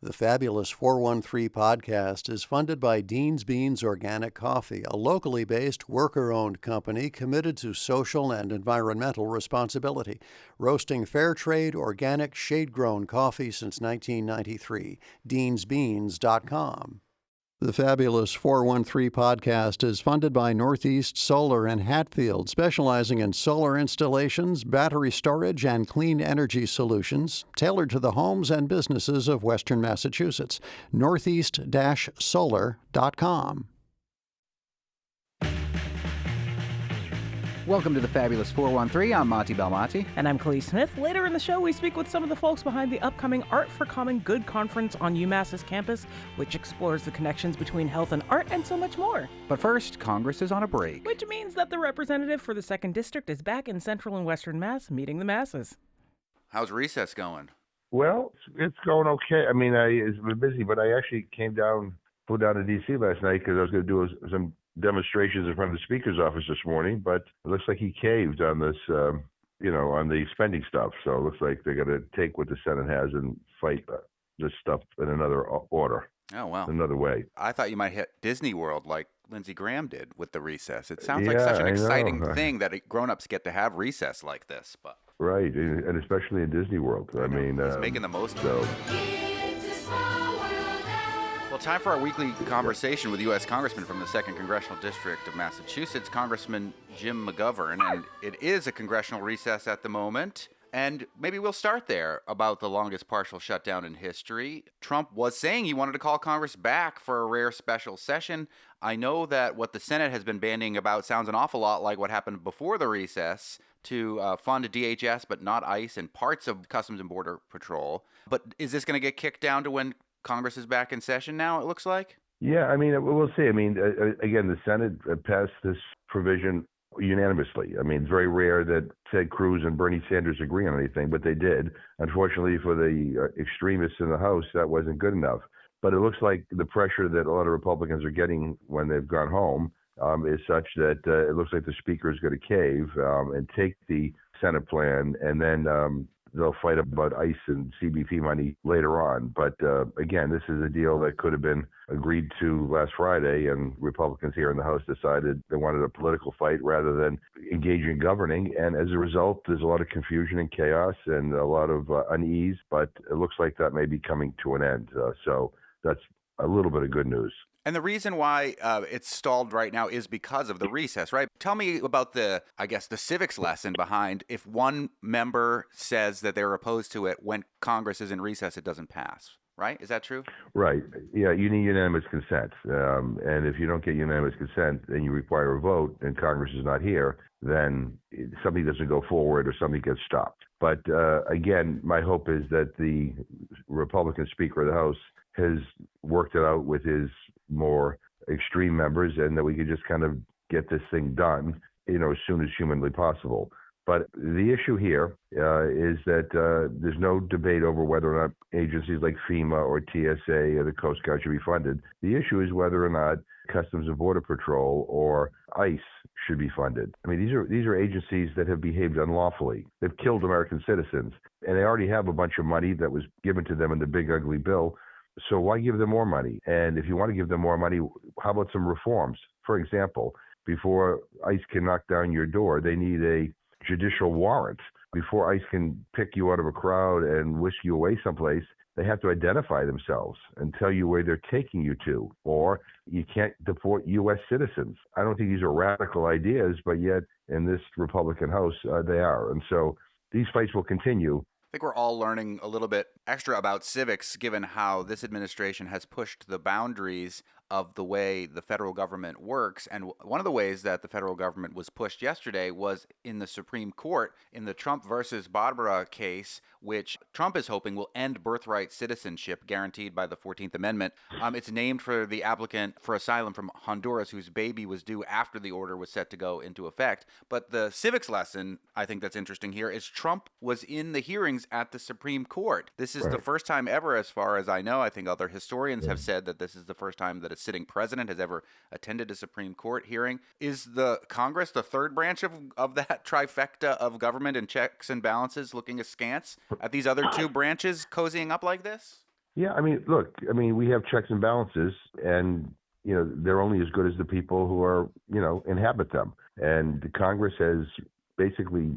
The Fabulous 413 podcast is funded by Dean's Beans Organic Coffee, a locally based, worker-owned company committed to social and environmental responsibility, roasting fair trade, organic, shade-grown coffee since 1993. deansbeans.com. The Fabulous 413 podcast is funded by Northeast Solar in Hatfield, specializing in solar installations, battery storage, and clean energy solutions tailored to the homes and businesses of Western Massachusetts. Northeast-solar.com. Welcome to the Fabulous 413. I'm Monty Belmonte. And I'm Khalees Smith. Later in the show, we speak with some of the folks behind the upcoming Art for Common Good conference on UMass's campus, which explores the connections between health and art and so much more. But first, Congress is on a break. Which means that the representative for the 2nd District is back in Central and Western Mass meeting the masses. How's recess going? Well, it's going okay. I mean, it's been busy, but I actually flew down to D.C. last night because I was going to do some demonstrations in front of the speaker's office this morning, but it looks like he caved on this, on the spending stuff. So it looks like they're going to take what the Senate has and fight this stuff in another order. Oh, wow. Another way. I thought you might hit Disney World like Lindsey Graham did with the recess. It sounds like such an exciting thing that grown-ups get to have recess like this. But right, and especially in Disney World. I mean, he's making the most of it. Well, time for our weekly conversation with U.S. Congressman from the 2nd Congressional District of Massachusetts, Congressman Jim McGovern. And it is a congressional recess at the moment. And maybe we'll start there about the longest partial shutdown in history. Trump was saying he wanted to call Congress back for a rare special session. I know that what the Senate has been bandying about sounds an awful lot like what happened before the recess to fund DHS, but not ICE and parts of Customs and Border Patrol. But is this going to get kicked down to when Congress is back in session now, it looks like? Yeah, I mean, we'll see. I mean, again, the Senate passed this provision unanimously. I mean, it's very rare that Ted Cruz and Bernie Sanders agree on anything, but they did. Unfortunately for the extremists in the House, that wasn't good enough. But it looks like the pressure that a lot of Republicans are getting when they've gone home is such that it looks like the Speaker is going to cave and take the Senate plan, and then they'll fight about ICE and CBP money later on. But again, this is a deal that could have been agreed to last Friday, and Republicans here in the House decided they wanted a political fight rather than engaging in governing. And as a result, there's a lot of confusion and chaos and a lot of unease, but it looks like that may be coming to an end. So that's a little bit of good news. And the reason why it's stalled right now is because of the recess, right? Tell me about the civics lesson behind if one member says that they're opposed to it when Congress is in recess, it doesn't pass, right? Is that true? Right. Yeah, you need unanimous consent. And if you don't get unanimous consent and you require a vote and Congress is not here, then something doesn't go forward or something gets stopped. But again, my hope is that the Republican Speaker of the House has worked it out with his more extreme members and that we could just kind of get this thing done, as soon as humanly possible. But the issue here is that there's no debate over whether or not agencies like FEMA or TSA or the Coast Guard should be funded. The issue is whether or not Customs and Border Patrol or ICE should be funded. I mean, these are agencies that have behaved unlawfully. They've killed American citizens, and they already have a bunch of money that was given to them in the big ugly bill. So why give them more money? And if you want to give them more money, how about some reforms? For example, before ICE can knock down your door, they need a judicial warrant. Before ICE can pick you out of a crowd and whisk you away someplace, they have to identify themselves and tell you where they're taking you to. Or you can't deport U.S. citizens. I don't think these are radical ideas, but yet in this Republican House, they are. And so these fights will continue. I think we're all learning a little bit extra about civics given how this administration has pushed the boundaries of the way the federal government works. And one of the ways that the federal government was pushed yesterday was in the Supreme Court in the Trump versus Barbara case, which Trump is hoping will end birthright citizenship guaranteed by the 14th Amendment. It's named for the applicant for asylum from Honduras whose baby was due after the order was set to go into effect. But the civics lesson, I think that's interesting here, is Trump was in the hearings at the Supreme Court. This is the first time ever, as far as I know. I think other historians have said that this is the first time that a sitting president has ever attended a Supreme Court hearing. Is the Congress the third branch of that trifecta of government and checks and balances looking askance at these other two branches cozying up like this? Yeah, I mean, look, I mean, we have checks and balances, and they're only as good as the people who are, inhabit them. And the Congress has basically,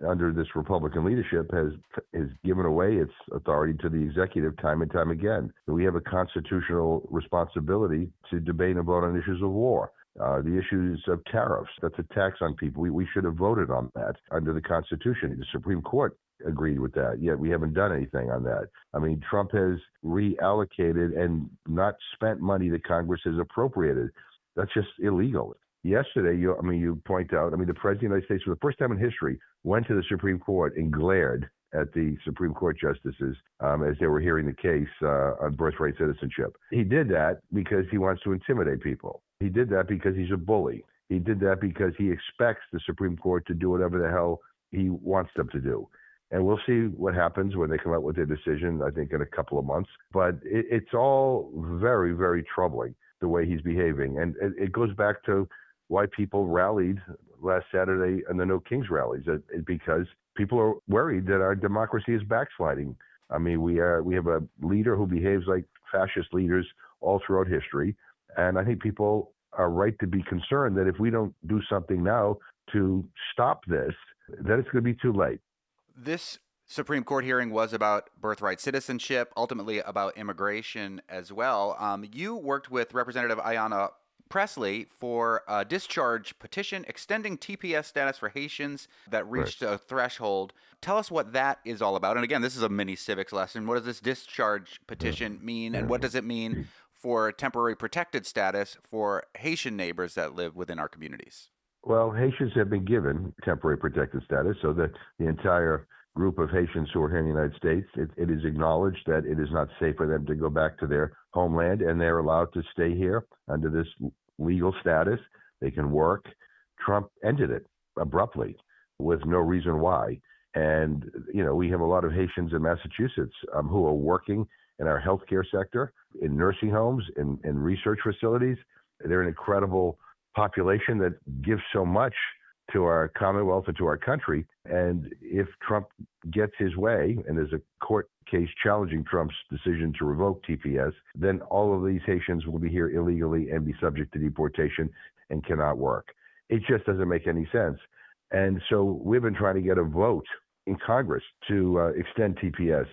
under this Republican leadership, has given away its authority to the executive time and time again. We have a constitutional responsibility to debate and vote on issues of war. The issues of tariffs, that's a tax on people. We should have voted on that under the Constitution. The Supreme Court agreed with that, yet we haven't done anything on that. I mean, Trump has reallocated and not spent money that Congress has appropriated. That's just illegal. Yesterday, you point out, the President of the United States, for the first time in history, went to the Supreme Court and glared at the Supreme Court justices as they were hearing the case on birthright citizenship. He did that because he wants to intimidate people. He did that because he's a bully. He did that because he expects the Supreme Court to do whatever the hell he wants them to do. And we'll see what happens when they come out with their decision, I think, in a couple of months. But it's all very, very troubling, the way he's behaving. And it goes back to why people rallied last Saturday in the No Kings rallies, because people are worried that our democracy is backsliding. I mean, we have a leader who behaves like fascist leaders all throughout history. And I think people are right to be concerned that if we don't do something now to stop this, then it's going to be too late. This Supreme Court hearing was about birthright citizenship, ultimately about immigration as well. You worked with Representative Ayanna Pressley for a discharge petition extending TPS status for Haitians that reached a threshold. Tell us what that is all about. And again, this is a mini civics lesson. What does this discharge petition mean, and what does it mean for temporary protected status for Haitian neighbors that live within our communities? Well, Haitians have been given temporary protected status, so that the entire group of Haitians who are here in the United States, it is acknowledged that it is not safe for them to go back to their homeland, and they're allowed to stay here under this legal status. They can work. Trump ended it abruptly with no reason why. And, we have a lot of Haitians in Massachusetts who are working in our healthcare sector, in nursing homes, in research facilities. They're an incredible population that gives so much to our Commonwealth and to our country. And if Trump gets his way, and there's a court case challenging Trump's decision to revoke TPS, then all of these Haitians will be here illegally and be subject to deportation and cannot work. It just doesn't make any sense. And so we've been trying to get a vote in Congress to extend TPS.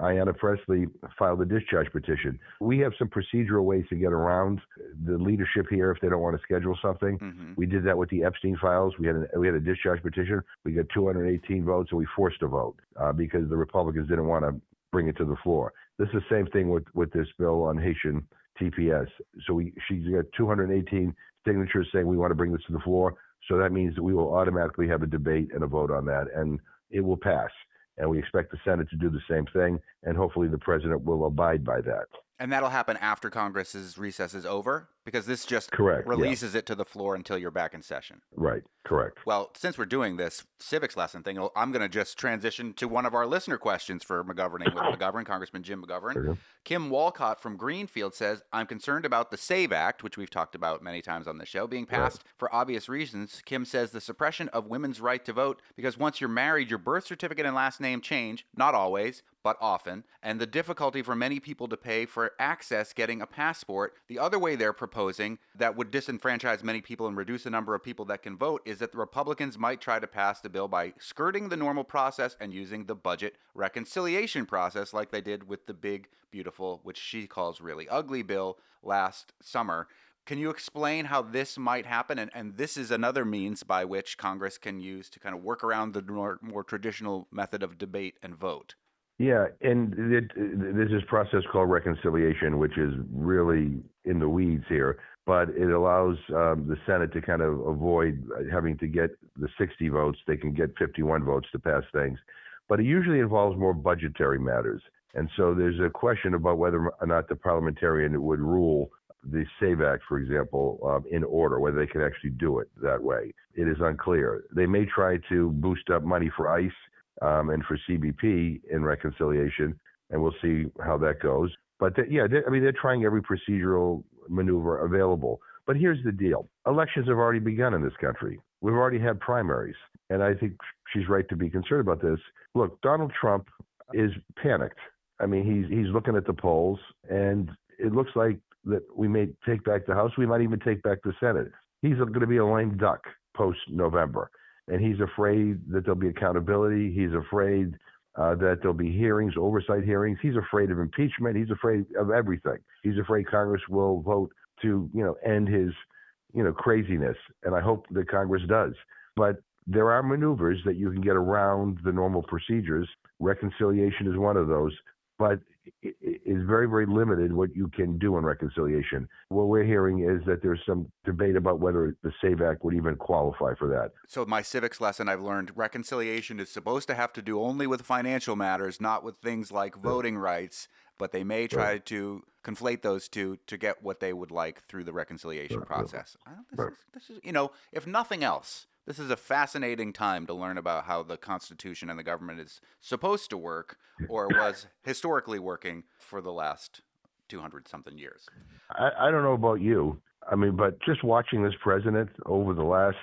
Ayanna Pressley filed a discharge petition. We have some procedural ways to get around the leadership here if they don't want to schedule something. Mm-hmm. We did that with the Epstein files. We had a discharge petition. We got 218 votes, and we forced a vote because the Republicans didn't want to bring it to the floor. This is the same thing with this bill on Haitian TPS. So she's got 218 signatures saying we want to bring this to the floor. So that means that we will automatically have a debate and a vote on that, and it will pass. And we expect the Senate to do the same thing, and hopefully the president will abide by that. And that'll happen after Congress's recess is over? Because this just releases it to the floor until you're back in session. Right, correct. Well, since we're doing this civics lesson thing, I'm going to just transition to one of our listener questions for McGoverning with McGovern, Congressman Jim McGovern. Okay. Kim Walcott from Greenfield says, I'm concerned about the SAVE Act, which we've talked about many times on the show, being passed for obvious reasons. Kim says the suppression of women's right to vote, because once you're married, your birth certificate and last name change, not always, but often, and the difficulty for many people to pay for access getting a passport. The other way they're proposing that would disenfranchise many people and reduce the number of people that can vote is that the Republicans might try to pass the bill by skirting the normal process and using the budget reconciliation process like they did with the big, beautiful, which she calls really ugly bill last summer. Can you explain how this might happen? And this is another means by which Congress can use to kind of work around the more traditional method of debate and vote. Yeah, and there's this process called reconciliation, which is really in the weeds here, but it allows the Senate to kind of avoid having to get the 60 votes. They can get 51 votes to pass things, but it usually involves more budgetary matters. And so there's a question about whether or not the parliamentarian would rule the SAVE Act, for example, in order, whether they can actually do it that way. It is unclear. They may try to boost up money for ICE and for CBP in reconciliation, and we'll see how that goes. But they're trying every procedural maneuver available. But here's the deal. Elections have already begun in this country. We've already had primaries, and I think she's right to be concerned about this. Look, Donald Trump is panicked. I mean, he's looking at the polls, and it looks like that we may take back the House. We might even take back the Senate. He's going to be a lame duck post-November, and he's afraid that there'll be accountability. He's afraid that there'll be hearings, oversight hearings. He's afraid of impeachment. He's afraid of everything. He's afraid Congress will vote to, end his, craziness. And I hope that Congress does. But there are maneuvers that you can get around the normal procedures. Reconciliation is one of those. But it is very, very limited what you can do in reconciliation. What we're hearing is that there's some debate about whether the SAVE Act would even qualify for that. So my civics lesson I've learned, reconciliation is supposed to have to do only with financial matters, not with things like voting rights, but they may try to conflate those two to get what they would like through the reconciliation process. This is, if nothing else, this is a fascinating time to learn about how the Constitution and the government is supposed to work, or was historically working for the last 200-something years. I don't know about you. I mean, but just watching this president over the last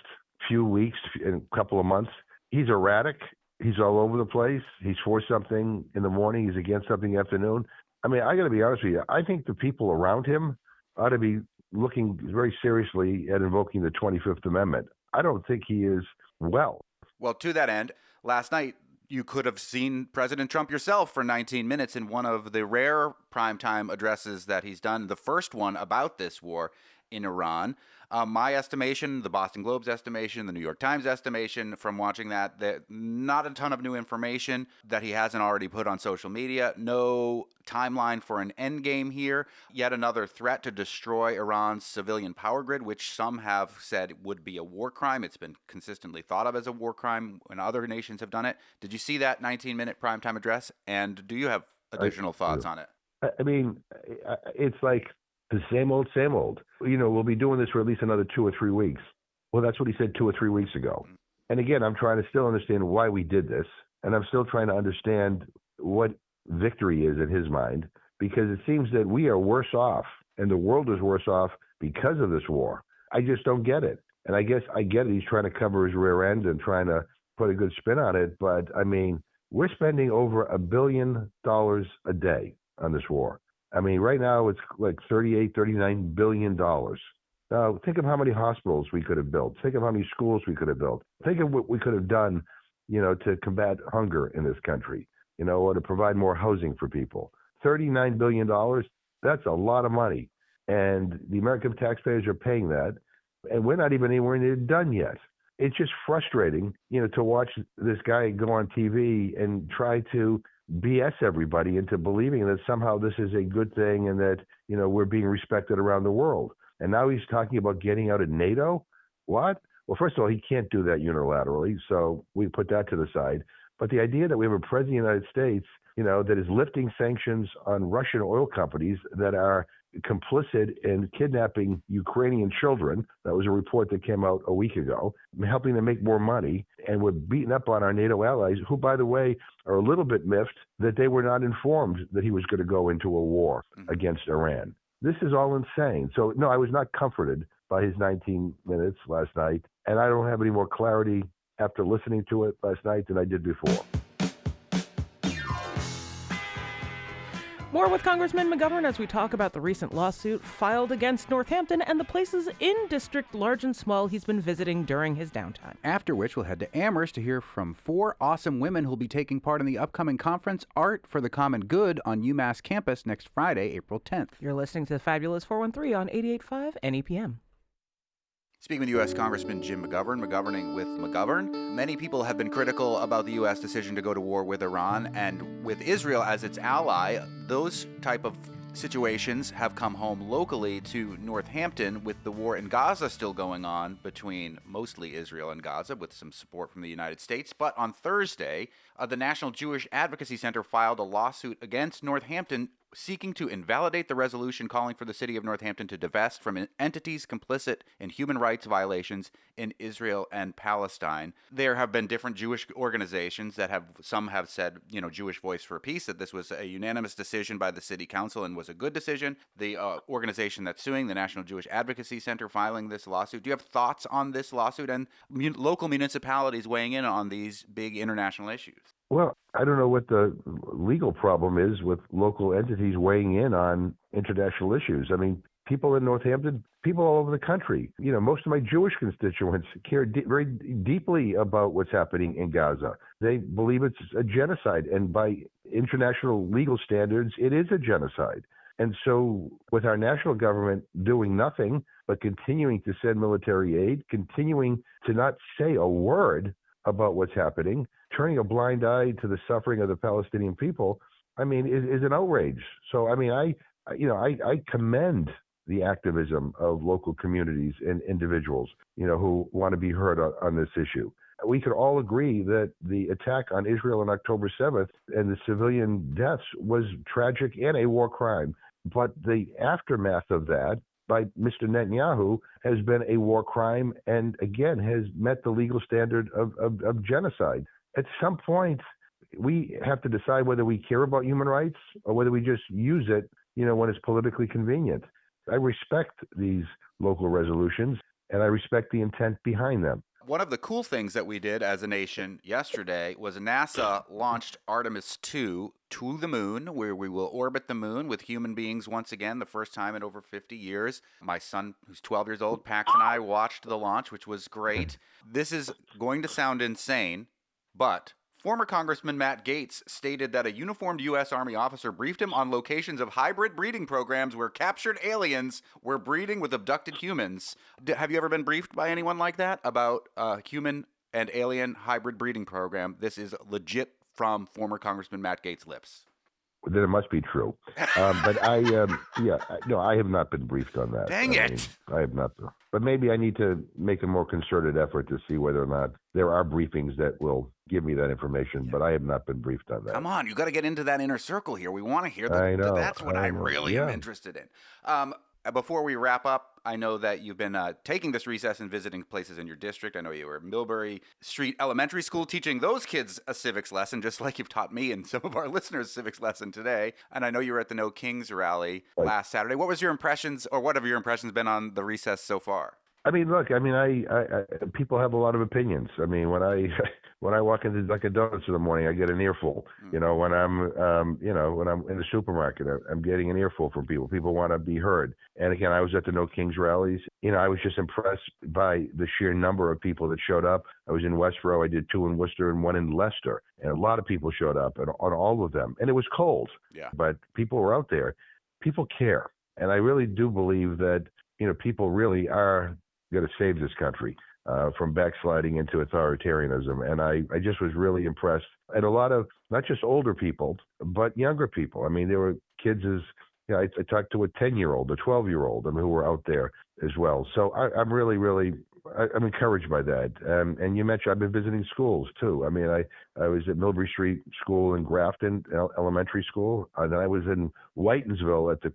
few weeks and couple of months, he's erratic. He's all over the place. He's for something in the morning. He's against something in the afternoon. I mean, I got to be honest with you. I think the people around him ought to be looking very seriously at invoking the 25th Amendment. I don't think he is well. Well, to that end, last night you could have seen President Trump yourself for 19 minutes in one of the rare primetime addresses that he's done, the first one about this war in Iran. My estimation, the Boston Globe's estimation, the New York Times estimation from watching that not a ton of new information that he hasn't already put on social media. No timeline for an end game here. Yet another threat to destroy Iran's civilian power grid, which some have said would be a war crime. It's been consistently thought of as a war crime when other nations have done it. Did you see that 19-minute primetime address? And do you have additional thoughts on it? I mean, it's like the same old, same old. We'll be doing this for at least another 2 or 3 weeks. Well, that's what he said 2 or 3 weeks ago. And again, I'm trying to still understand why we did this. And I'm still trying to understand what victory is in his mind, because it seems that we are worse off and the world is worse off because of this war. I just don't get it. And I guess I get it. He's trying to cover his rear end and trying to put a good spin on it. But I mean, we're spending over $1 billion a day on this war. I mean, right now it's like $39 billion. Now, think of how many hospitals we could have built. Think of how many schools we could have built. Think of what we could have done, to combat hunger in this country, or to provide more housing for people. $39 billion, that's a lot of money. And the American taxpayers are paying that. And we're not even anywhere near done yet. It's just frustrating, to watch this guy go on TV and try to BS everybody into believing that somehow this is a good thing and that, we're being respected around the world. And now he's talking about getting out of NATO? What? Well, first of all, he can't do that unilaterally, so we put that to the side. But the idea that we have a president of the United States, that is lifting sanctions on Russian oil companies that are complicit in kidnapping Ukrainian children. That was a report that came out a week ago, helping them make more money. And we're beating up on our NATO allies, who, by the way, are a little bit miffed that they were not informed that he was going to go into a war against Iran. This is all insane. So, no, I was not comforted by his 19 minutes last night. And I don't have any more clarity after listening to it last night than I did before. More with Congressman McGovern as we talk about the recent lawsuit filed against Northampton and the places in District Large and Small he's been visiting during his downtime. After which, we'll head to Amherst to hear from 4 awesome women who'll be taking part in the upcoming conference Art for the Common Good on UMass Campus next Friday, April 10th. You're listening to the Fabulous 413 on 88.5 NEPM. Speaking with U.S. Congressman Jim McGovern, McGoverning with McGovern. Many people have been critical about the U.S. decision to go to war with Iran, and with Israel as its ally, those type of situations have come home locally to Northampton, with the war in Gaza still going on between mostly Israel and Gaza, with some support from the United States. But on Thursday, the National Jewish Advocacy Center filed a lawsuit against Northampton seeking to invalidate the resolution calling for the city of Northampton to divest from entities complicit in human rights violations in Israel and Palestine. There have been different Jewish organizations that some have said, Jewish Voice for Peace, that this was a unanimous decision by the city council and was a good decision. The organization that's suing, the National Jewish Advocacy Center, filing this lawsuit. Do you have thoughts on this lawsuit and local municipalities weighing in on these big international issues? Well, I don't know what the legal problem is with local entities weighing in on international issues. I mean, people in Northampton, people all over the country, most of my Jewish constituents care very deeply about what's happening in Gaza. They believe it's a genocide, and by international legal standards, it is a genocide. And so with our national government doing nothing but continuing to send military aid, continuing to not say a word about what's happening, turning a blind eye to the suffering of the Palestinian people, I mean, is an outrage. So, I mean, I commend the activism of local communities and individuals, who want to be heard on this issue. We could all agree that the attack on Israel on October 7th and the civilian deaths was tragic and a war crime. But the aftermath of that by Mr. Netanyahu has been a war crime and, again, has met the legal standard of genocide. At some point, we have to decide whether we care about human rights or whether we just use it, when it's politically convenient. I respect these local resolutions, and I respect the intent behind them. One of the cool things that we did as a nation yesterday was NASA launched Artemis 2 to the moon, where we will orbit the moon with human beings once again, the first time in over 50 years. My son, who's 12 years old, Pax, and I watched the launch, which was great. This is going to sound insane, but former Congressman Matt Gaetz stated that a uniformed U.S. Army officer briefed him on locations of hybrid breeding programs where captured aliens were breeding with abducted humans. Have you ever been briefed by anyone like that about a human and alien hybrid breeding program? This is legit from former Congressman Matt Gaetz' lips. Then it must be true. But I have not been briefed on that. Dang it! I have not. But maybe I need to make a more concerted effort to see whether or not there are briefings that will give me that information. But I have not been briefed on that. Come on, you got to get into that inner circle here. We want to hear that. That's what I really am interested in. Before we wrap up, I know that you've been taking this recess and visiting places in your district. I know you were at Millbury Street Elementary School teaching those kids a civics lesson, just like you've taught me and some of our listeners a civics lesson today. And I know you were at the No Kings rally last Saturday. What was your impressions, or what have your impressions been on the recess so far? I mean, look, I people have a lot of opinions. I mean, when I walk into like a donuts in the morning, I get an earful. When I'm in the supermarket, I'm getting an earful from people. People want to be heard. And again, I was at the No Kings rallies. I was just impressed by the sheer number of people that showed up. I was in Westboro. I did 2 in Worcester and 1 in Leicester. And a lot of people showed up on all of them. And it was cold. Yeah. But people were out there. People care. And I really do believe that, people really are going to save this country from backsliding into authoritarianism. And I just was really impressed. And a lot of, not just older people, but younger people. I mean, there were kids I talked to a 10-year-old, a 12-year-old, who were out there as well. So I'm really, really, I'm encouraged by that. And you mentioned I've been visiting schools too. I mean, I was at Millbury Street School in Grafton, elementary school. And then I was in Whitensville at the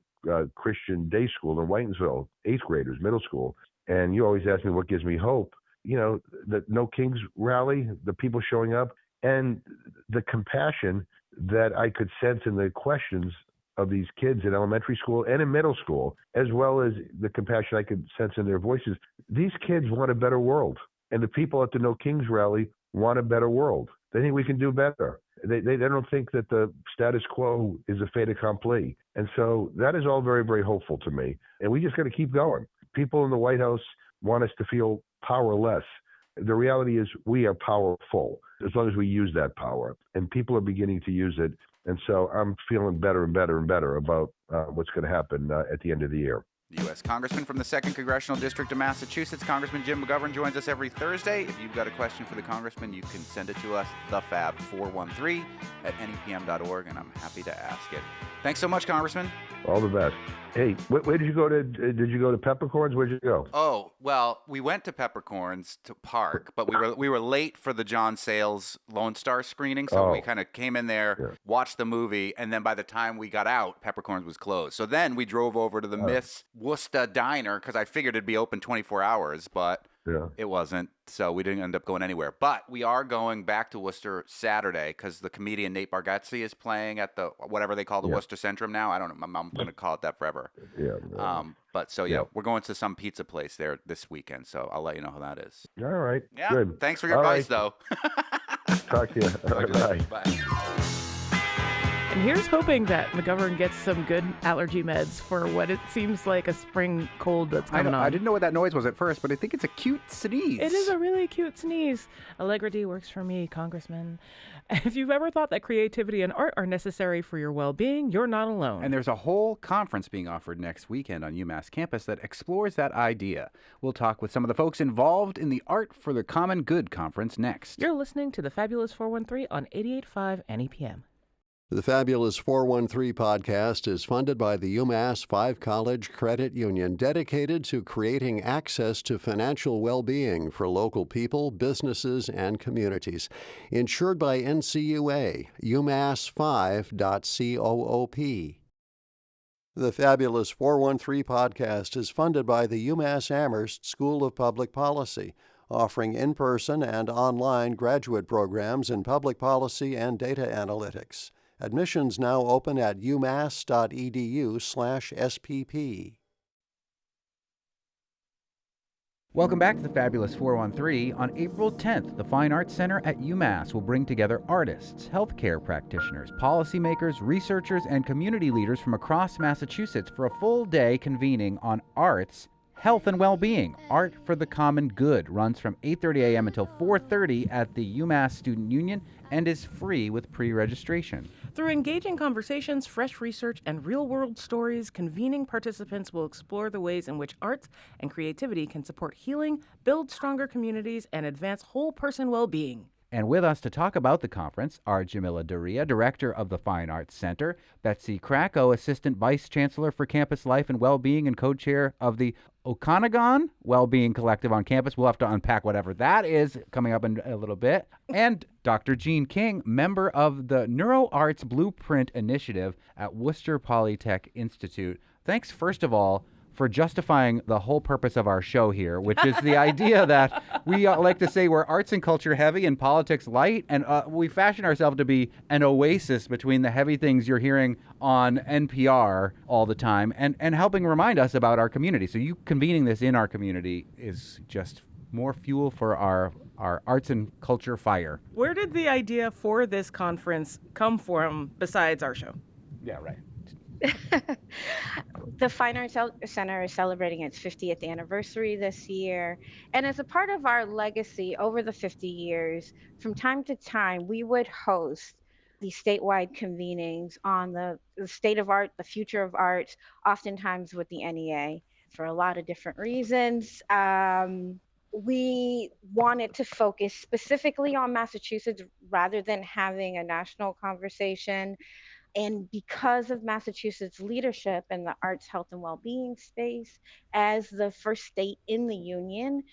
Christian Day School in Whitensville, 8th graders, middle school. And you always ask me what gives me hope. The No Kings rally, the people showing up, and the compassion that I could sense in the questions of these kids in elementary school and in middle school, as well as the compassion I could sense in their voices. These kids want a better world. And the people at the No Kings rally want a better world. They think we can do better. They don't think that the status quo is a fait accompli. And so that is all very, very hopeful to me. And we just got to keep going. People in the White House want us to feel powerless. The reality is we are powerful as long as we use that power. And people are beginning to use it. And so I'm feeling better and better and better about what's going to happen at the end of the year. The U.S. Congressman from the 2nd Congressional District of Massachusetts, Congressman Jim McGovern, joins us every Thursday. If you've got a question for the Congressman, you can send it to us, thefab413@nepm.org, and I'm happy to ask it. Thanks so much, Congressman. All the best. Hey, where did you go to? Did you go to Peppercorns? Where'd you go? Oh, well, we went to Peppercorns to park, but we were late for the John Sayles Lone Star screening, so we kind of came in there, watched the movie, and then by the time we got out, Peppercorns was closed. So then we drove over to the Miss Worcester Diner because I figured it'd be open 24 hours, but Yeah. It wasn't, so we didn't end up going anywhere. But we are going back to Worcester Saturday because the comedian Nate Bargatze is playing at the whatever they call the Worcester Centrum now. I don't know. I'm going to call it that forever. Yeah. But so we're going to some pizza place there this weekend. So I'll let you know how that is. All right. Yeah. Good. Thanks for your All advice, right. though. Talk to you. Talk to you later. Bye. And here's hoping that McGovern gets some good allergy meds for what it seems like a spring cold that's coming on. I didn't know what that noise was at first, but I think it's a cute sneeze. It is a really cute sneeze. Allegrity works for me, Congressman. If you've ever thought that creativity and art are necessary for your well-being, you're not alone. And there's a whole conference being offered next weekend on UMass Campus that explores that idea. We'll talk with some of the folks involved in the Art for the Common Good conference next. You're listening to the Fabulous 413 on 88.5 NEPM. The Fabulous 413 podcast is funded by the UMass 5 College Credit Union, dedicated to creating access to financial well-being for local people, businesses, and communities. Insured by NCUA, umass5.coop. The Fabulous 413 podcast is funded by the UMass Amherst School of Public Policy, offering in-person and online graduate programs in public policy and data analytics. Admissions now open at umass.edu/SPP. Welcome back to the Fabulous 413. On April 10th, the Fine Arts Center at UMass will bring together artists, healthcare practitioners, policymakers, researchers, and community leaders from across Massachusetts for a full day convening on arts, health, and well-being. Art for the Common Good runs from 8:30 a.m. until 4:30 at the UMass Student Union and is free with pre-registration. Through engaging conversations, fresh research, and real-world stories, convening participants will explore the ways in which arts and creativity can support healing, build stronger communities, and advance whole person well-being. And with us to talk about the conference are Jamila Daria, Director of the Fine Arts Center, Betsy Krakow, Assistant Vice Chancellor for Campus Life and Wellbeing and Co-Chair of the Okanagan Wellbeing Collective on campus. We'll have to unpack whatever that is coming up in a little bit. And Dr. Jean King, member of the NeuroArts Blueprint Initiative at Worcester Polytech Institute. Thanks, first of all, for justifying the whole purpose of our show here, which is the idea that we like to say we're arts and culture heavy and politics light, and we fashion ourselves to be an oasis between the heavy things you're hearing on NPR all the time and helping remind us about our community. So you convening this in our community is just more fuel for our arts and culture fire. Where did the idea for this conference come from besides our show? Yeah, right. The Fine Arts Center is celebrating its 50th anniversary this year. And as a part of our legacy over the 50 years, from time to time, we would host these statewide convenings on the state of art, the future of arts, oftentimes with the NEA for a lot of different reasons. We wanted to focus specifically on Massachusetts rather than having a national conversation. And because of Massachusetts' leadership in the arts, health, and well-being space as the first state in the union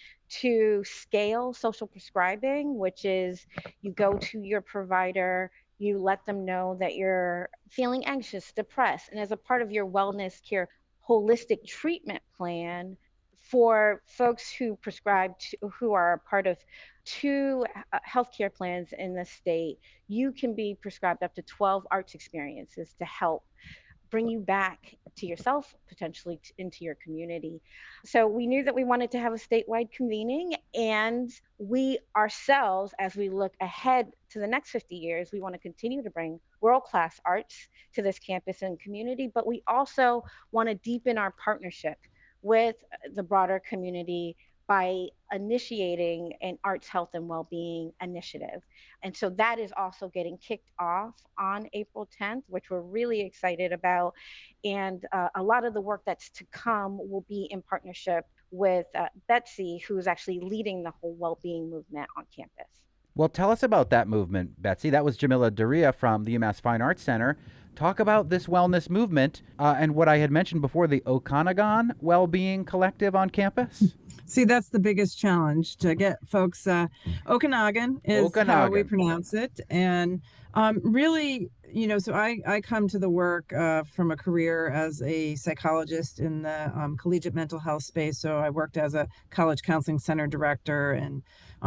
to scale social prescribing, which is you go to your provider, you let them know that you're feeling anxious, depressed, and as a part of your wellness care holistic treatment plan for folks who prescribe who are a part of two healthcare plans in the state, you can be prescribed up to 12 arts experiences to help bring you back to yourself, potentially into your community. So we knew that we wanted to have a statewide convening, and we ourselves, as we look ahead to the next 50 years, we want to continue to bring world-class arts to this campus and community, but we also want to deepen our partnership with the broader community by initiating an arts, health, and well-being initiative. And so that is also getting kicked off on April 10th, which we're really excited about. And a lot of the work that's to come will be in partnership with Betsy, who's actually leading the whole well-being movement on campus. Well, tell us about that movement, Betsy. That was Jamila Daria from the UMass Fine Arts Center. Talk about this wellness movement and what I had mentioned before, the Okanagan Wellbeing Collective on campus. See, that's the biggest challenge, to get folks. Okanagan is how we pronounce it. And Really, so I come to the work from a career as a psychologist in the collegiate mental health space. So I worked as a college counseling center director, and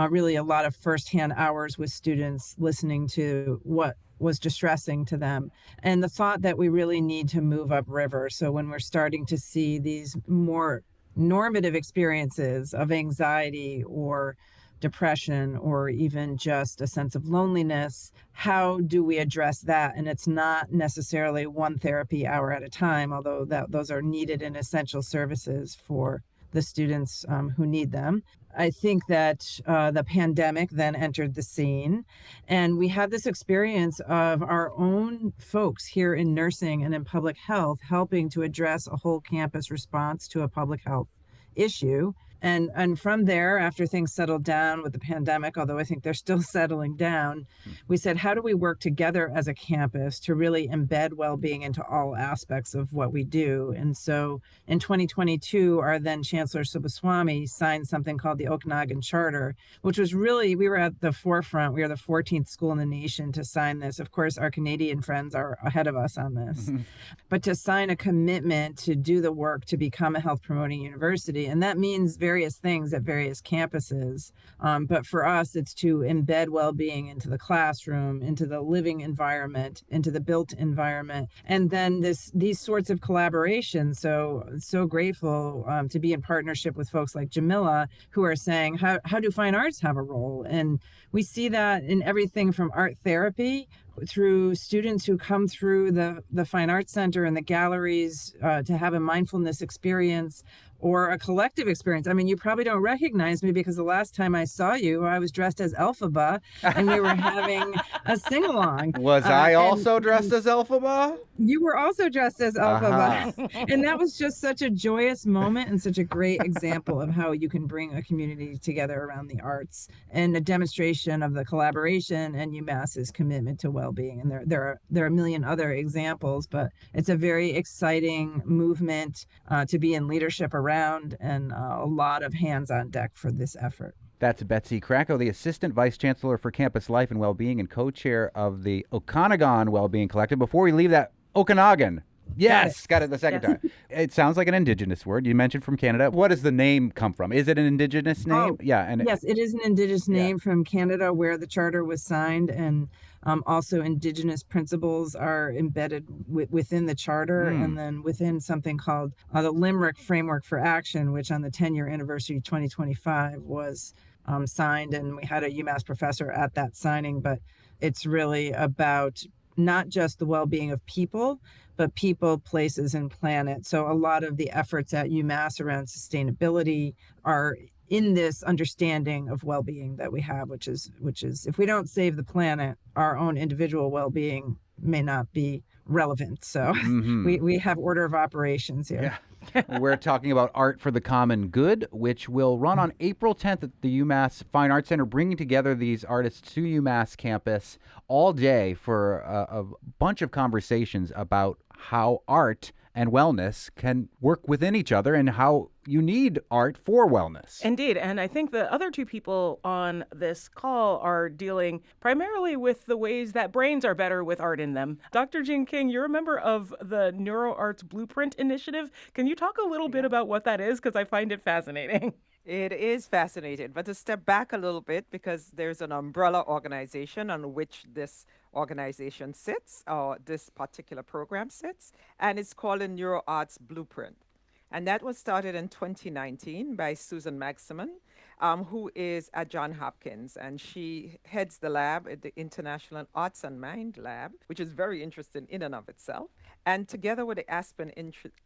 really a lot of firsthand hours with students listening to what was distressing to them, and the thought that we really need to move upriver. So when we're starting to see these more normative experiences of anxiety or depression or even just a sense of loneliness, how do we address that? And it's not necessarily one therapy hour at a time, although those are needed and essential services for the students who need them. I think that the pandemic then entered the scene, and we had this experience of our own folks here in nursing and in public health helping to address a whole campus response to a public health issue. And from there, after things settled down with the pandemic, although I think they're still settling down, we said, how do we work together as a campus to really embed well-being into all aspects of what we do? And so in 2022, our then Chancellor Subbaswamy signed something called the Okanagan Charter, which was really, we were at the forefront. We are the 14th school in the nation to sign this. Of course, our Canadian friends are ahead of us on this. But to sign a commitment to do the work to become a health promoting university. And that means various things at various campuses. But for us, it's to embed well-being into the classroom, into the living environment, into the built environment. And then these sorts of collaborations. So grateful to be in partnership with folks like Jamila, who are saying, how do fine arts have a role? And we see that in everything from art therapy through students who come through the Fine Arts Center and the galleries to have a mindfulness experience or a collective experience. I mean, you probably don't recognize me because the last time I saw you, I was dressed as Elphaba and we were having a sing-along. Was I also dressed as Elphaba? You were also dressed as Elphaba. And that was just such a joyous moment and such a great example of how you can bring a community together around the arts, and a demonstration of the collaboration and UMass's commitment to well-being. And there are a million other examples, but it's a very exciting movement to be in leadership around, and a lot of hands on deck for this effort. That's Betsy Kracko, the Assistant Vice Chancellor for Campus Life and Wellbeing and co-chair of the Okanagan Wellbeing Collective. Before we leave that, Okanagan. Yes, got it the second time. It sounds like an indigenous word. You mentioned from Canada. What does the name come from? Is it an indigenous name? Yes, it is an indigenous name from Canada, where the charter was signed, and also indigenous principles are embedded within the charter, and then within something called the Limerick Framework for Action, which on the 10-year anniversary 2025 was signed, and we had a UMass professor at that signing. But it's really about not just the well-being of people, but people, places, and planet. So a lot of the efforts at UMass around sustainability are in this understanding of well-being that we have, which is if we don't save the planet, our own individual well-being may not be relevant. So we have order of operations here. Yeah. We're talking about Art for the Common Good, which will run on April 10th at the UMass Fine Arts Center, bringing together these artists to UMass campus all day for a bunch of conversations about how art and wellness can work within each other and how you need art for wellness. Indeed. And I think the other two people on this call are dealing primarily with the ways that brains are better with art in them. Dr. Jean King, you're a member of the NeuroArts Blueprint Initiative. Can you talk a little bit about what that is? Because I find it fascinating. It is fascinating, but to step back a little bit, because there's an umbrella organization on which this organization sits, or this particular program sits, and it's called the NeuroArts Blueprint. And that was started in 2019 by Susan Maximin, who is at Johns Hopkins, and she heads the lab at the International Arts and Mind Lab, which is very interesting in and of itself. And together with the Aspen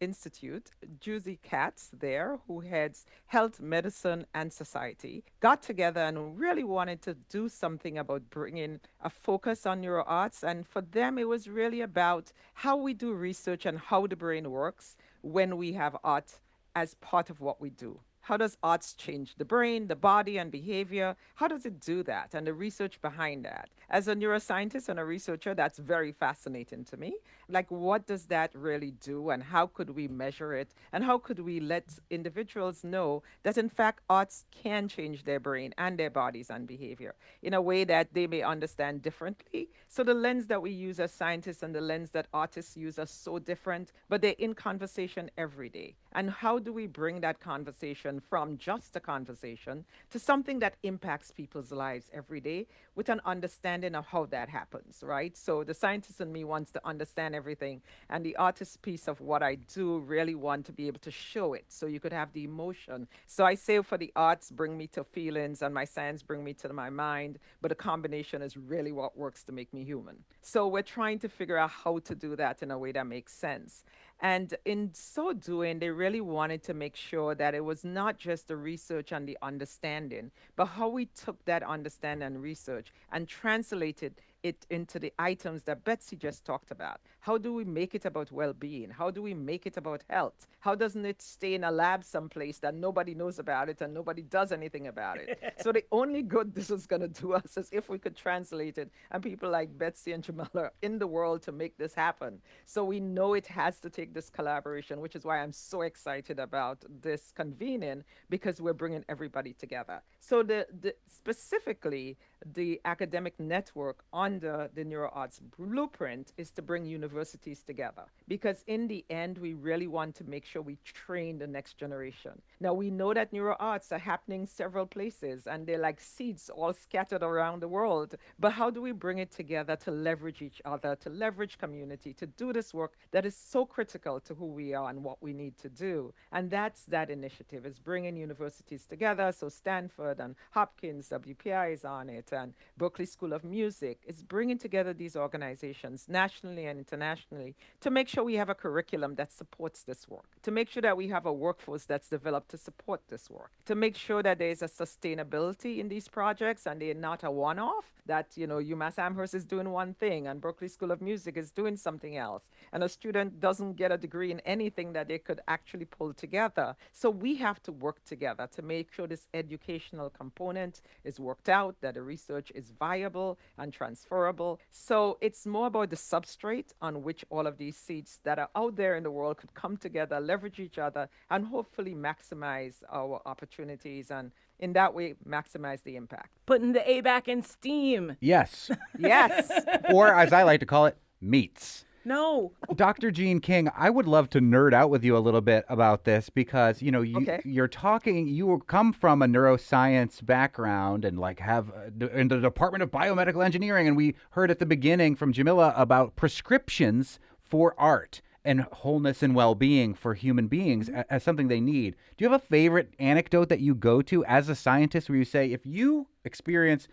Institute, Juicy Katz there, who heads Health, Medicine, and Society, got together and really wanted to do something about bringing a focus on neuroarts. And for them, it was really about how we do research and how the brain works when we have art as part of what we do. How does arts change the brain, the body, and behavior? How does it do that? And the research behind that. As a neuroscientist and a researcher, that's very fascinating to me, Like, what does that really do, and how could we measure it, and how could we let individuals know that, in fact, arts can change their brain and their bodies and behavior in a way that they may understand differently? So, the lens that we use as scientists and the lens that artists use are so different, but they're in conversation every day. And how do we bring that conversation from just a conversation to something that impacts people's lives every day with an understanding of how that happens, right? So the scientist in me wants to understand everything, and the artist piece of what I do really want to be able to show it so you could have the emotion. So I say for the arts, bring me to feelings, and my science bring me to my mind, but a combination is really what works to make me human. So we're trying to figure out how to do that in a way that makes sense. And in so doing, they really wanted to make sure that it was not just the research and the understanding, but how we took that understanding and research and translated it into the items that Betsy just talked about. How do we make it about well being? How do we make it about health? How doesn't it stay in a lab someplace that nobody knows about it and nobody does anything about it? So, the only good this is going to do us is if we could translate it and people like Betsy and Jamila are in the world to make this happen. So, we know it has to take this collaboration, which is why I'm so excited about this convening, because we're bringing everybody together. So, the specifically, the academic network under the NeuroArts blueprint is to bring universities together, because in the end we really want to make sure we train the next generation. Now we know that NeuroArts are happening several places and they're like seeds all scattered around the world, but how do we bring it together to leverage each other, to leverage community, to do this work that is so critical to who we are and what we need to do? And that's that initiative, is bringing universities together. So Stanford and Hopkins, WPI is on it, and Berkeley School of Music is bringing together these organizations nationally and internationally to make sure we have a curriculum that supports this work, to make sure that we have a workforce that's developed to support this work, to make sure that there's a sustainability in these projects and they're not a one-off, that, UMass Amherst is doing one thing and Berkeley School of Music is doing something else, and a student doesn't get a degree in anything that they could actually pull together. So we have to work together to make sure this educational component is worked out, that the research is viable and transferable. So it's more about the substrate on which all of these seeds that are out there in the world could come together, leverage each other, and hopefully maximize our opportunities, and in that way maximize the impact. Putting the A back in steam. Yes. Yes. Or as I like to call it, meats. No. Dr. Jean King, I would love to nerd out with you a little bit about this because, Okay. you're talking, you come from a neuroscience background and have in the Department of Biomedical Engineering. And we heard at the beginning from Jamila about prescriptions for art and wholeness and well-being for human beings as something they need. Do you have a favorite anecdote that you go to as a scientist where you say, if you experience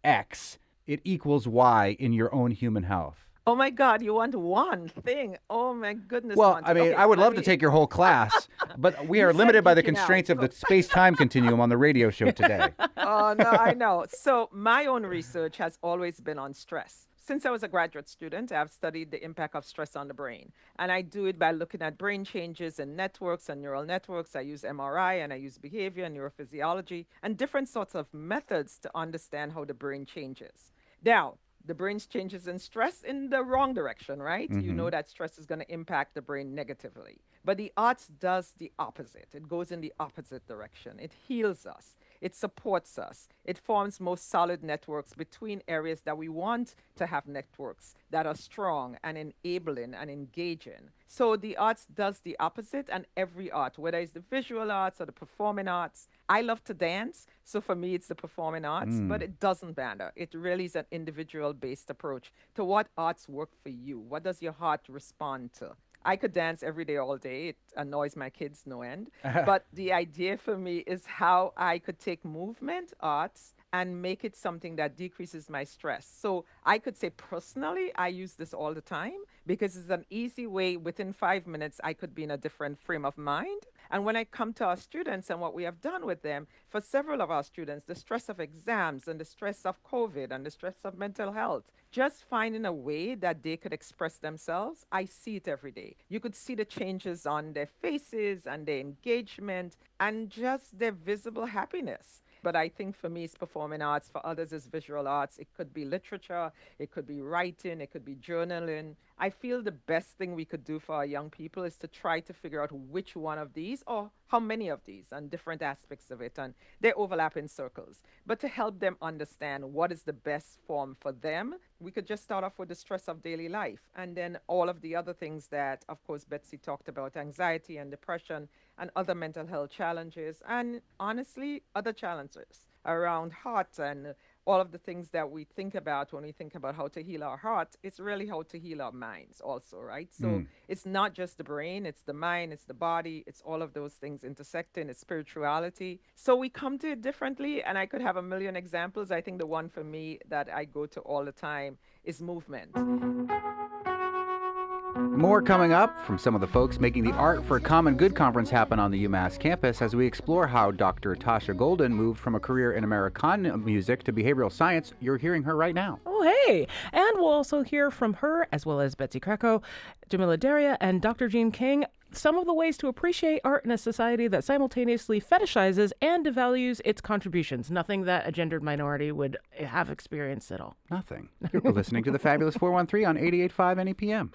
X, it equals Y in your own human health? Oh my God, you want one thing? Oh my goodness. Well, Monty. I mean, Okay, I would let love to me- take your whole class, but we You are said limited by the geeking out, constraints of so- the space-time continuum on the radio show today. Oh, no, I know. So my own research has always been on stress. Since I was a graduate student, I've studied the impact of stress on the brain. And I do it by looking at brain changes in networks and neural networks. I use MRI and I use behavior and neurophysiology and different sorts of methods to understand how the brain changes. Now, the brain changes in stress in the wrong direction, right? You know that stress is going to impact the brain negatively. But the arts does the opposite. It goes in the opposite direction. It heals us. It supports us. It forms most solid networks between areas that we want to have networks that are strong and enabling and engaging. So the arts does the opposite, and every art, whether it's the visual arts or the performing arts. I love to dance, so for me it's the performing arts, but it doesn't matter. It really is an individual-based approach to what arts work for you. What does your heart respond to? I could dance every day, all day. It annoys my kids no end. But the idea for me is how I could take movement arts and make it something that decreases my stress. So I could say personally, I use this all the time because it's an easy way. Within 5 minutes, I could be in a different frame of mind. And when I come to our students and what we have done with them, for several of our students, the stress of exams and the stress of COVID and the stress of mental health, just finding a way that they could express themselves, I see it every day. You could see the changes on their faces and their engagement and just their visible happiness. But I think for me, it's performing arts. For others, it's visual arts. It could be literature. It could be writing. It could be journaling. I feel the best thing we could do for our young people is to try to figure out which one of these or how many of these and different aspects of it, and they overlap in circles. But to help them understand what is the best form for them, we could just start off with the stress of daily life and then all of the other things that, of course, Betsy talked about: anxiety and depression and other mental health challenges, and honestly, other challenges around heart and all of the things that we think about when we think about how to heal our heart. It's really how to heal our minds also, right? So it's not just the brain, it's the mind, it's the body, it's all of those things intersecting, it's spirituality. So we come to it differently, and I could have a million examples. I think the one for me that I go to all the time is movement. More coming up from some of the folks making the Art for a Common Good conference happen on the UMass campus as we explore how Dr. Tasha Golden moved from a career in Americana music to behavioral science. You're hearing her right now. Oh, hey. And we'll also hear from her, as well as Betsy Krakow, Jamila Daria, and Dr. Jean King, some of the ways to appreciate art in a society that simultaneously fetishizes and devalues its contributions. Nothing that a gendered minority would have experienced at all. Nothing. You're listening to the Fabulous 413 on 88.5 NEPM.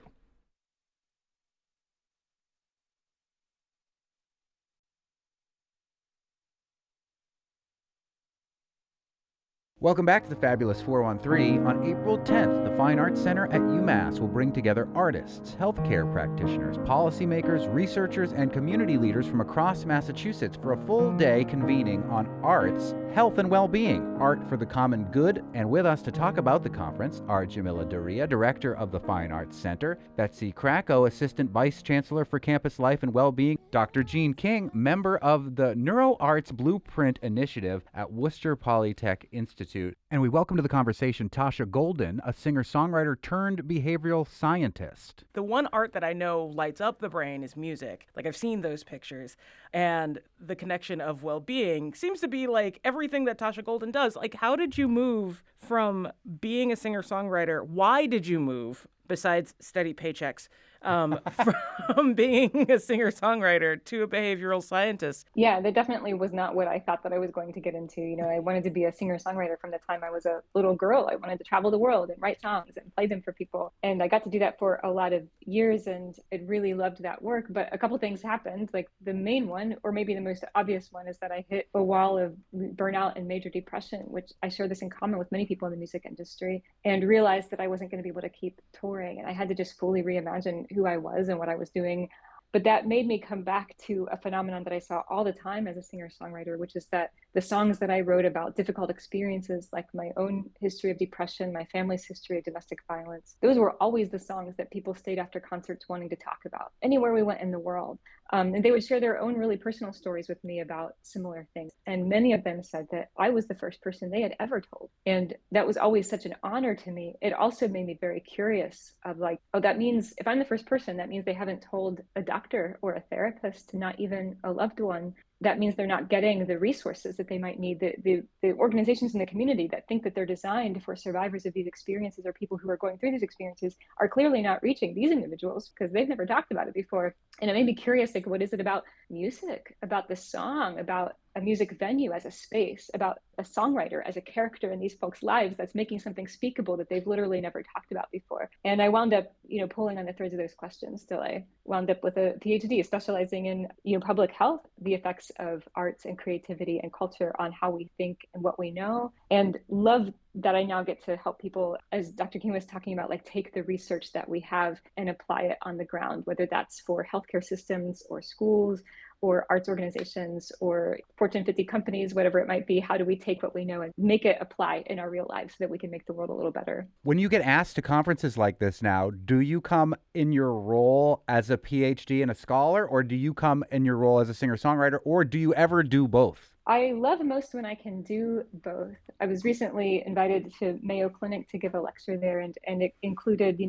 Welcome back to the Fabulous 413. On April 10th, the Fine Arts Center at UMass will bring together artists, healthcare practitioners, policymakers, researchers, and community leaders from across Massachusetts for a full day convening on arts, health, and well-being, art for the common good. And with us to talk about the conference are Jamila Daria, director of the Fine Arts Center, Betsy Krakow, assistant vice chancellor for campus life and well-being, Dr. Jean King, member of the NeuroArts Blueprint Initiative at Worcester Polytech Institute. And we welcome to the conversation Tasha Golden, a singer-songwriter turned behavioral scientist. The one art that I know lights up the brain is music. Like, I've seen those pictures, and the connection of well-being seems to be like everything that Tasha Golden does. Like, how did you move from being a singer-songwriter? Why did you move, besides steady paychecks, from being a singer-songwriter to a behavioral scientist? Yeah, that definitely was not what I thought that I was going to get into. You know, I wanted to be a singer-songwriter from the time I was a little girl. I wanted to travel the world and write songs and play them for people. And I got to do that for a lot of years, and I really loved that work. But a couple things happened. Like, the main one, or maybe the most obvious one, is that I hit a wall of burnout and major depression, which I share this in common with many people in the music industry, and realized that I wasn't going to be able to keep touring. And I had to just fully reimagine who I was and what I was doing. But that made me come back to a phenomenon that I saw all the time as a singer-songwriter, which is that the songs that I wrote about difficult experiences, like my own history of depression, my family's history of domestic violence, those were always the songs that people stayed after concerts wanting to talk about anywhere we went in the world. And they would share their own really personal stories with me about similar things. And many of them said that I was the first person they had ever told. And that was always such an honor to me. It also made me very curious of, like, oh, that means if I'm the first person, that means they haven't told a doctor or a therapist, not even a loved one. That means they're not getting the resources that they might need. The organizations in the community that think that they're designed for survivors of these experiences or people who are going through these experiences are clearly not reaching these individuals because they've never talked about it before. And it made me curious, like, what is it about music, about the song, about a music venue as a space, about a songwriter as a character in these folks' lives that's making something speakable that they've literally never talked about before. And I wound up, pulling on the threads of those questions till I wound up with a PhD specializing in, public health, the effects of arts and creativity and culture on how we think and what we know, and love that I now get to help people, as Dr. King was talking about, like, take the research that we have and apply it on the ground, whether that's for healthcare systems or schools or arts organizations or Fortune 50 companies, whatever it might be. How do we take what we know and make it apply in our real lives so that we can make the world a little better? When you get asked to conferences like this now, do you come in your role as a PhD and a scholar, or do you come in your role as a singer-songwriter, or do you ever do both? I love most when I can do both. I was recently invited to Mayo Clinic to give a lecture there, and it included,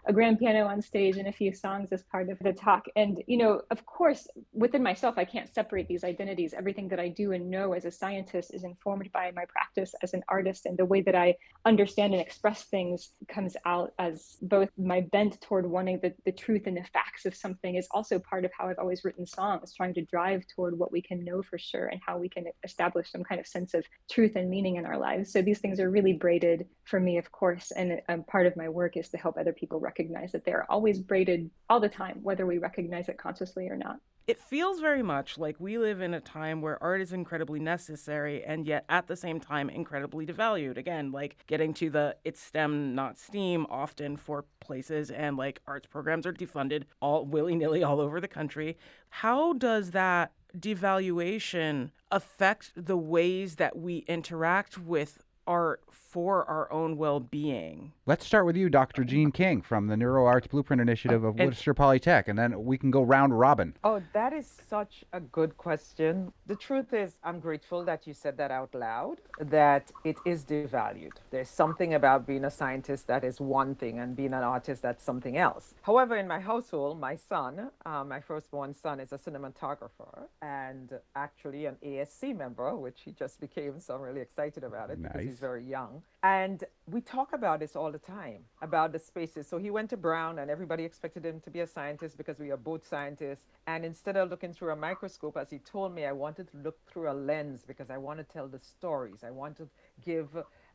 a grand piano on stage and a few songs as part of the talk. And, of course, within myself, I can't separate these identities. Everything that I do and know as a scientist is informed by my practice as an artist, and the way that I understand and express things comes out as both my bent toward wanting the truth and the facts of something is also part of how I've always written songs, trying to drive toward what we can know for sure and how we can and establish some kind of sense of truth and meaning in our lives. So these things are really braided for me, of course, and part of my work is to help other people recognize that they're always braided all the time, whether we recognize it consciously or not. It feels very much like we live in a time where art is incredibly necessary and yet at the same time incredibly devalued. Again, like getting to the it's STEM, not STEAM often for places, and like arts programs are defunded all willy-nilly all over the country. How does that devaluation affect the ways that we interact with art for our own well-being? Let's start with you, Dr. Jean King from the NeuroArts Blueprint Initiative of Worcester Polytech, and then we can go round robin. Oh, that is such a good question. The truth is, I'm grateful that you said that out loud, that it is devalued. There's something about being a scientist that is one thing and being an artist that's something else. However, in my household, my son, my firstborn son, is a cinematographer and actually an ASC member, which he just became, so I'm really excited about it because he's very young. And we talk about this all the time, about the spaces. So he went to Brown and everybody expected him to be a scientist because we are both scientists. And instead of looking through a microscope, as he told me, I wanted to look through a lens because I want to tell the stories. I want to give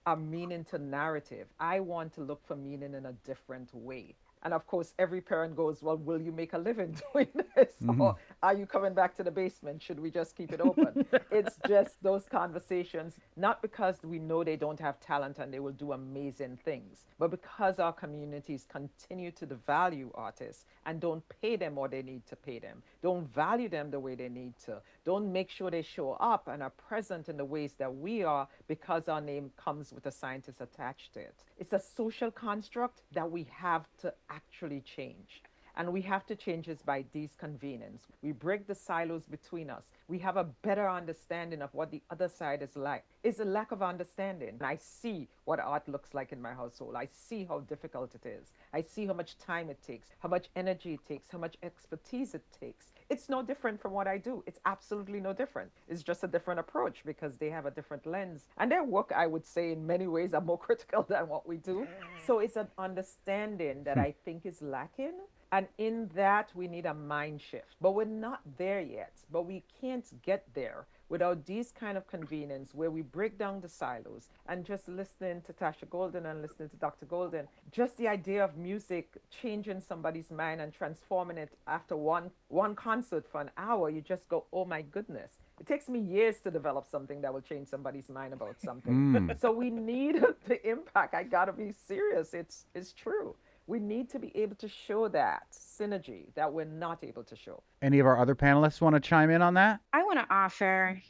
a meaning to narrative. I want to look for meaning in a different way. And of course, every parent goes, well, will you make a living doing this? Or are you coming back to the basement? Should we just keep it open? It's just those conversations, not because we know they don't have talent and they will do amazing things, but because our communities continue to devalue artists and don't pay them what they need to pay them, don't value them the way they need to, don't make sure they show up and are present in the ways that we are because our name comes with a scientist attached to it. It's a social construct that we have to actually change. And we have to change this by these convenings. We break the silos between us. We have a better understanding of what the other side is like. It's a lack of understanding. I see what art looks like in my household. I see how difficult it is. I see how much time it takes, how much energy it takes, how much expertise it takes. It's no different from what I do. It's absolutely no different. It's just a different approach because they have a different lens. And their work, I would say, in many ways are more critical than what we do. So it's an understanding that I think is lacking. And in that, we need a mind shift. But we're not there yet. But we can't get there without these kind of convenings where we break down the silos. And just listening to Tasha Golden and listening to Dr. Golden, just the idea of music changing somebody's mind and transforming it after one concert for an hour, you just go, oh my goodness. It takes me years to develop something that will change somebody's mind about something. So we need the impact. I gotta be serious. It's true. We need to be able to show that synergy that we're not able to show. Any of our other panelists want to chime in on that? I want to offer,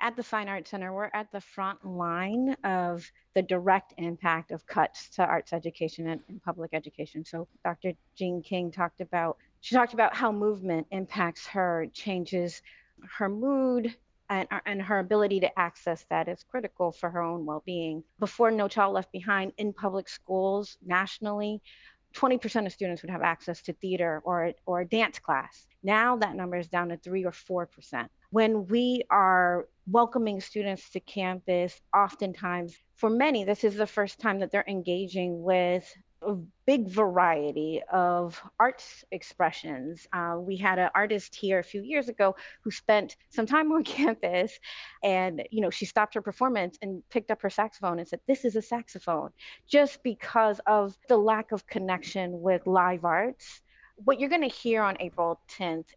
at the Fine Arts Center, we're at the front line of the direct impact of cuts to arts education and public education. So Dr. Jean King talked about how movement impacts her, changes her mood, and her ability to access that is critical for her own well-being. Before No Child Left Behind, in public schools nationally, 20% of students would have access to theater or a dance class. Now that number is down to 3 or 4%. When we are welcoming students to campus, oftentimes, for many, this is the first time that they're engaging with a big variety of arts expressions. We had an artist here a few years ago who spent some time on campus, and she stopped her performance and picked up her saxophone and said, "This is a saxophone," just because of the lack of connection with live arts. What you're going to hear on April 10th,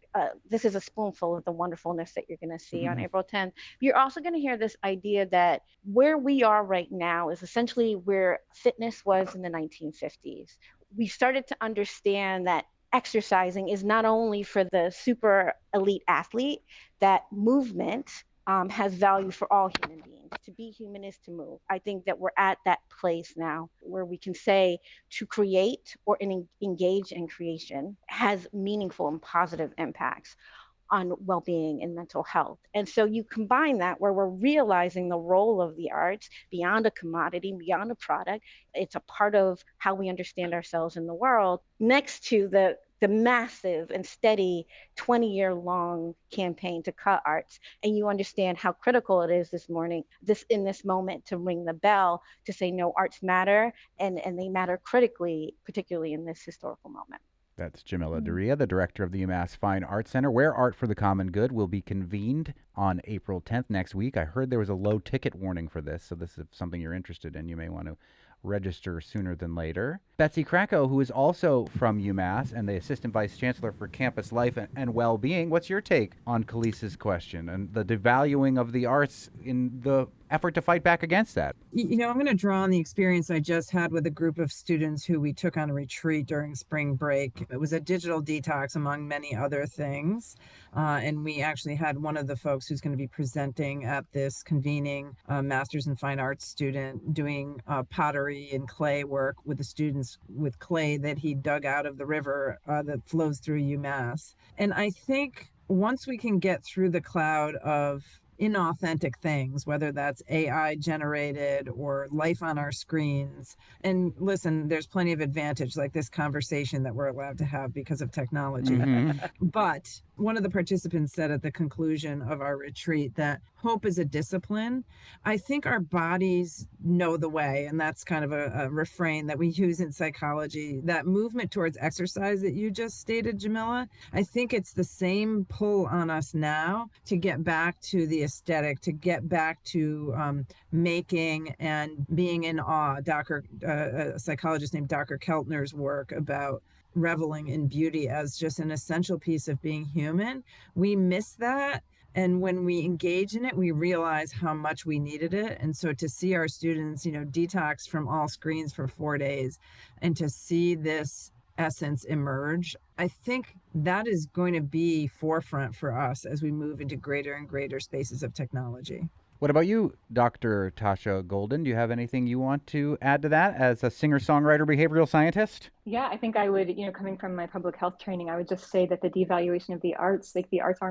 this is a spoonful of the wonderfulness that you're going to see on April 10th. You're also going to hear this idea that where we are right now is essentially where fitness was in the 1950s. We started to understand that exercising is not only for the super elite athlete, that movement has value for all human beings. To be human is to move. I think that we're at that place now where we can say to create or engage in creation has meaningful and positive impacts on well-being and mental health. And so you combine that where we're realizing the role of the arts beyond a commodity, beyond a product. It's a part of how we understand ourselves in the world, next to the massive and steady 20-year-long campaign to cut arts. And you understand how critical it is in this moment, to ring the bell, to say, no, arts matter, and they matter critically, particularly in this historical moment. That's Jamila Daria, the director of the UMass Fine Arts Center, where Art for the Common Good will be convened on April 10th next week. I heard there was a low ticket warning for this, so this is something you're interested in. You may want to register sooner than later. Betsy Krakow, who is also from UMass and the Assistant Vice Chancellor for Campus Life and Well-Being, what's your take on Khalees's question and the devaluing of the arts in the effort to fight back against that? I'm going to draw on the experience I just had with a group of students who we took on a retreat during spring break. It was a digital detox, among many other things. And we actually had one of the folks who's going to be presenting at this convening Master's in Fine Arts student doing pottery and clay work with the students with clay that he dug out of the river that flows through UMass. And I think once we can get through the cloud of inauthentic things, whether that's AI generated or life on our screens. And listen, there's plenty of advantage, like this conversation that we're allowed to have because of technology. But one of the participants said at the conclusion of our retreat that hope is a discipline. I think our bodies know the way, and that's kind of a refrain that we use in psychology. That movement towards exercise that you just stated, Jamila, I think it's the same pull on us now to get back to the aesthetic, to get back to making and being in awe. A psychologist named Dr. Keltner's work about reveling in beauty as just an essential piece of being human. We miss that. And when we engage in it, we realize how much we needed it. And so to see our students, detox from all screens for 4 days and to see this essence emerge, I think that is going to be forefront for us as we move into greater and greater spaces of technology. What about you, Dr. Tasha Golden? Do you have anything you want to add to that as a singer-songwriter, behavioral scientist? Yeah, I think I would, coming from my public health training, I would just say that the devaluation of the arts, like the arts are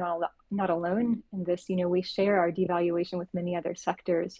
not alone in this. We share our devaluation with many other sectors.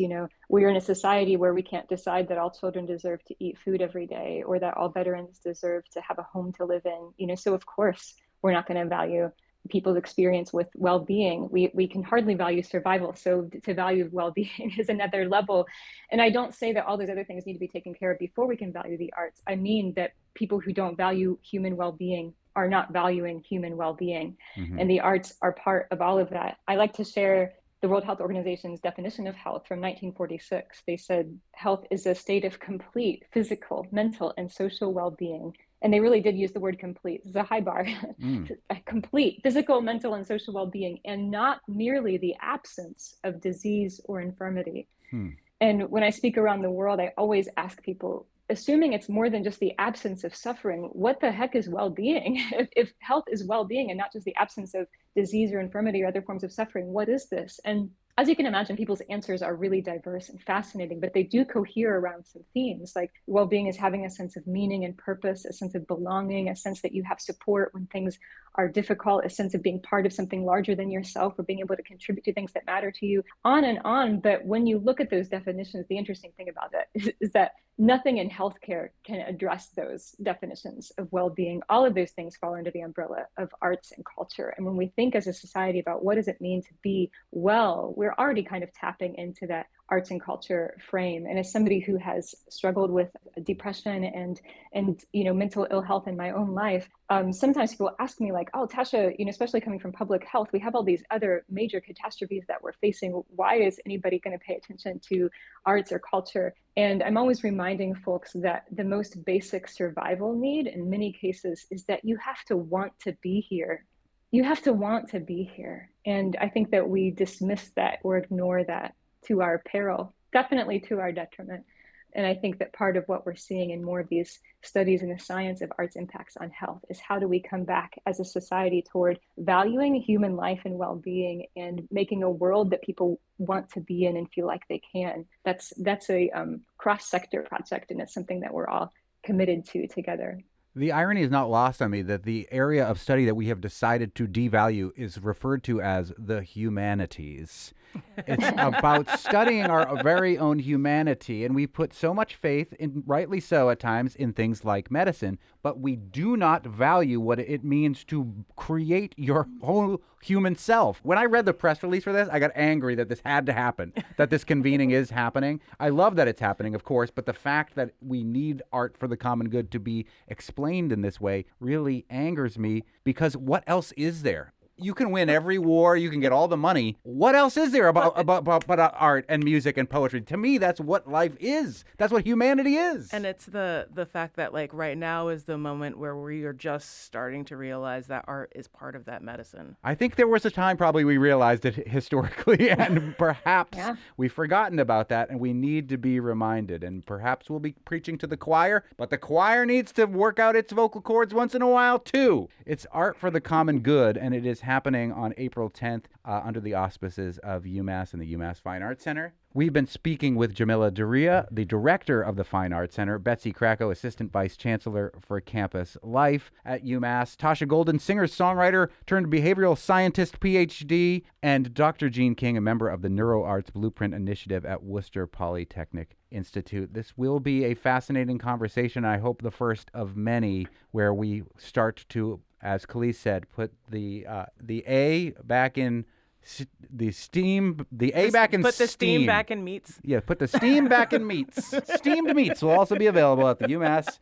We're in a society where we can't decide that all children deserve to eat food every day or that all veterans deserve to have a home to live in. So of course, we're not going to value people's experience with well-being. We can hardly value survival. So to value well-being is another level. And I don't say that all those other things need to be taken care of before we can value the arts. I mean that people who don't value human well-being are not valuing human well-being. And the arts are part of all of that. I like to share the World Health Organization's definition of health from 1946. They said, health is a state of complete physical, mental, and social well-being. And they really did use the word complete. This is a high bar. A complete physical, mental, and social well-being, and not merely the absence of disease or infirmity. And when I speak around the world, I always ask people, assuming it's more than just the absence of suffering, what the heck is well-being? If health is well-being and not just the absence of disease or infirmity or other forms of suffering, what is this? And as you can imagine, people's answers are really diverse and fascinating, but they do cohere around some themes, like well-being is having a sense of meaning and purpose, a sense of belonging, a sense that you have support when things are difficult, a sense of being part of something larger than yourself or being able to contribute to things that matter to you, on and on. But when you look at those definitions, the interesting thing about that is that nothing in healthcare can address those definitions of well-being. All of those things fall under the umbrella of arts and culture. And when we think as a society about what does it mean to be well, we're already kind of tapping into that arts and culture frame. And as somebody who has struggled with depression and mental ill health in my own life, sometimes people ask me like, oh, Tasha, especially coming from public health, we have all these other major catastrophes that we're facing. Why is anybody going to pay attention to arts or culture? And I'm always reminding folks that the most basic survival need in many cases is that you have to want to be here. You have to want to be here. And I think that we dismiss that or ignore that to our peril, definitely to our detriment. And I think that part of what we're seeing in more of these studies in the science of arts impacts on health is how do we come back as a society toward valuing human life and well-being and making a world that people want to be in and feel like they can. That's a cross-sector project, and it's something that we're all committed to together. The irony is not lost on me that the area of study that we have decided to devalue is referred to as the humanities. It's about studying our very own humanity, and we put so much faith, in, rightly so at times, in things like medicine. but we do not value what it means to create your whole human self. When I read the press release for this, I got angry that this had to happen, that this convening is happening. I love that it's happening, of course, but the fact that we need art for the common good to be explained in this way really angers me, because what else is there? You can win every war. You can get all the money. What else is there about art and music and poetry? To me, that's what life is. That's what humanity is. And it's the fact that, like, right now is the moment where we are just starting to realize that art is part of that medicine. I think there was a time probably we realized it historically, and perhaps we've forgotten about that, and we need to be reminded. And perhaps we'll be preaching to the choir, but the choir needs to work out its vocal cords once in a while, too. It's art for the common good, and it is happening on April 10th under the auspices of UMass and the UMass Fine Arts Center. We've been speaking with Jamila Daria, the director of the Fine Arts Center, Betsy Krakow, assistant vice chancellor for campus life at UMass, Tasha Golden, singer-songwriter turned behavioral scientist, PhD, and Dr. Gene King, a member of the NeuroArts Blueprint Initiative at Worcester Polytechnic Institute. This will be a fascinating conversation. I hope the first of many where we start to, as Khalees said, put the A back in the steam, the A back in steam. Put the steam back in meats. Yeah, put the steam back in meats. Steamed meats will also be available at the UMass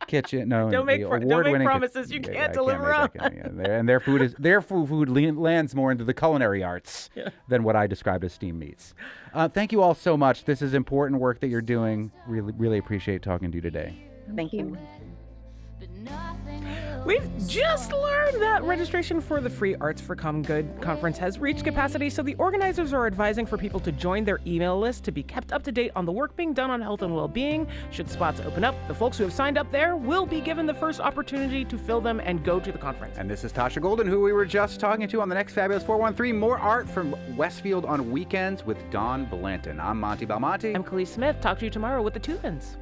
kitchen. No, don't make promises you can't deliver on. And their food lands more into the culinary arts than what I described as steamed meats. Thank you all so much. This is important work that you're doing. Really, really appreciate talking to you today. Thank you. We've just learned that registration for the Free Arts for Common Good conference has reached capacity, so the organizers are advising for people to join their email list to be kept up to date on the work being done on health and well-being. Should spots open up, the folks who have signed up there will be given the first opportunity to fill them and go to the conference. And this is Tasha Golden, who we were just talking to on the next Fabulous 413. More art from Westfield on Weekends with Don Blanton. I'm Monty Belmonte. I'm Khalees Smith. Talk to you tomorrow with the Tubins.